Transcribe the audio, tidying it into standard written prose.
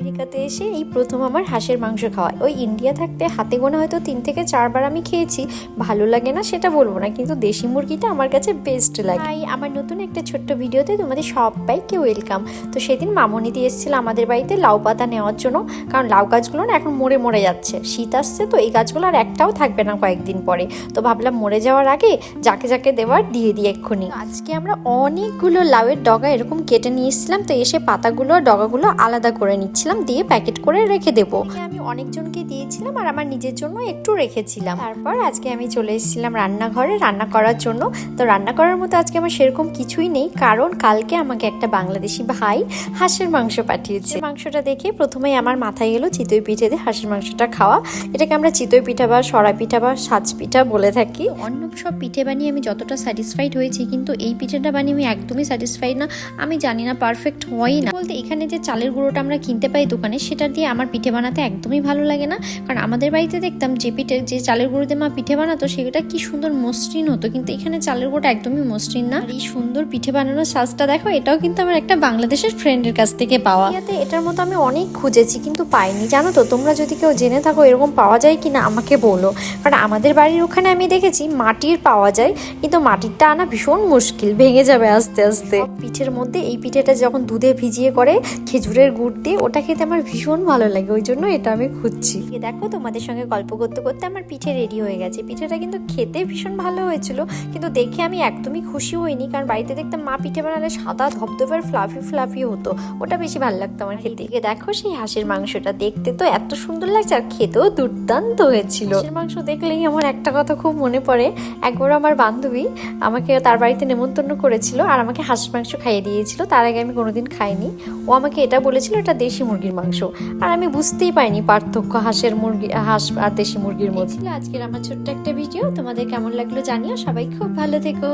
আমেরিকাতে এসে এই প্রথম আমার হাঁসের মাংস খাওয়া। ওই ইন্ডিয়া থাকতে হাতে গোনা হয়তো 3 থেকে 4 বার আমি খেয়েছি, ভালো লাগে না সেটা বলবো না, কিন্তু দেশি মুরগিটা আমার কাছে বেস্ট লাগে। তাই আমার নতুন একটা ছোট্ট ভিডিওতে তোমাদের সবাইকে ওয়েলকাম। তো সেদিন মামনি দিয়ে এসেছিল আমাদের বাড়িতে লাউ পাতা নেওয়ার জন্য, কারণ লাউ গাছগুলো না এখন মরে মরে যাচ্ছে, শীত আসছে তো এই গাছগুলো আর একটাও থাকবে না কয়েকদিন পরে। তো ভাবলাম মরে যাওয়ার আগে যাকে যাকে দেওয়ার দিয়ে দিই এক্ষুনি। আজকে আমরা অনেকগুলো লাউয়ের ডগা এরকম কেটে নিয়ে এসেছিলাম, তো এসে পাতাগুলো আর ডগাগুলো আলাদা করে নিচ্ছিলাম, দিয়ে প্যাকেট করে রেখে দেবো। আমি অনেকজনকে দিয়েছিলাম আর আমার নিজের জন্য একটু রেখেছিলাম। তারপর আজকে আমি চলে এসেছিলাম রান্নাঘরে রান্না করার জন্য। তো রান্না করার মতো আজকে আমার সেরকম কিছুই নেই, কারণ কালকে আমাকে একটা বাংলাদেশি ভাই হাঁসের মাংস পাঠিয়েছে। মাংসটা দেখে প্রথমেই আমার মাথায় এলো চিতই পিঠে দিয়ে হাঁসের মাংসটা খাওয়া। এটাকে আমরা চিতই পিঠা বা সরা পিঠা বা সাজ পিঠা বলে থাকি। অন্য সব পিঠে বানিয়ে আমি যতটা স্যাটিসফাইড হয়েছি, কিন্তু এই পিঠেটা বানিয়ে আমি একদমই স্যাটিসফাইড না। আমি জানি না, পারফেক্ট হয়ই না বলতে। এখানে যে চালের গুঁড়োটা আমরা কিনতে পাই দোকানে, সেটা দিয়ে আমার পিঠে বানাতে একদমই ভালো লাগে না। কারণ আমাদের বাড়িতে দেখতাম যে চালের গুঁড়ো দিয়ে মা পিঠে বানাতো সেটা কি সুন্দর মসৃণ হতো, কিন্তু এখানে চালের গুঁড়োটা একদমই মসৃণ না। আর এই সুন্দর পিঠে বানানোর সাজটা দেখো, এটাও কিন্তু আমার একটা বাংলাদেশের ফ্রেন্ডের কাছ থেকে পাওয়া। এটার মতো আমি অনেক খুঁজেছি কিন্তু পাইনি, জানো তো। তোমরা যদি কেউ জেনে থাকো এরকম পাওয়া যায় কিনা আমাকে বলো, কারণ আমাদের বাড়ির ওখানে আমি দেখেছি মাটির পাওয়া যায়, কিন্তু মাটিরটা আনা ভীষণ মুশকিল, ভেঙে যাবে আস্তে আস্তে। পিঠের মধ্যে এই পিঠেটা যখন দুধে ভিজিয়ে করে খেজুরের গুড় দিয়ে, ওটা খেতে আমার ভীষণ ভালো লাগে, ওই জন্য এটা আমি খুঁজছি। দেখো তোমাদের সঙ্গে গল্প করতে করতে আমার পিঠে রেডি হয়ে গেছে। পিঠেটা কিন্তু খেতে ভীষণ ভালো হয়েছিল, কিন্তু দেখে আমি একদমই খুশি হইনি, কারণ বাড়িতে দেখতাম মা পিঠে বানালে সাদা ধবধবের ফ্লাফি ফ্লাফি হতো, ওটা বেশি ভালো লাগতো আমার খেতে। দেখো সেই হাঁসের মাংসটা দেখতে তো এত সুন্দর লাগছে, আর খেতেও দুর্দান্ত হয়েছিল। হাঁসের মাংস দেখলেই আমার একটা কথা খুব মনে পড়ে। একবার আমার বান্ধবী আমাকে তার বাড়িতে নেমন্তন্ন করেছিল আর আমাকে হাঁসের মাংস খাইয়ে দিয়েছিল। তার আগে আমি কোনোদিন খাইনি। ও আমাকে এটা বলেছিল এটা দেশি মুরগির মাংস, আর আমি বুঝতেই পাইনি পার্থক্য হাঁস আর দেশি মুরগির মধ্যে। আজকের আমার ছোট্ট একটা ভিডিও, তোমাদের কেমন লাগলো জানিও। সবাই খুব ভালো থেকো।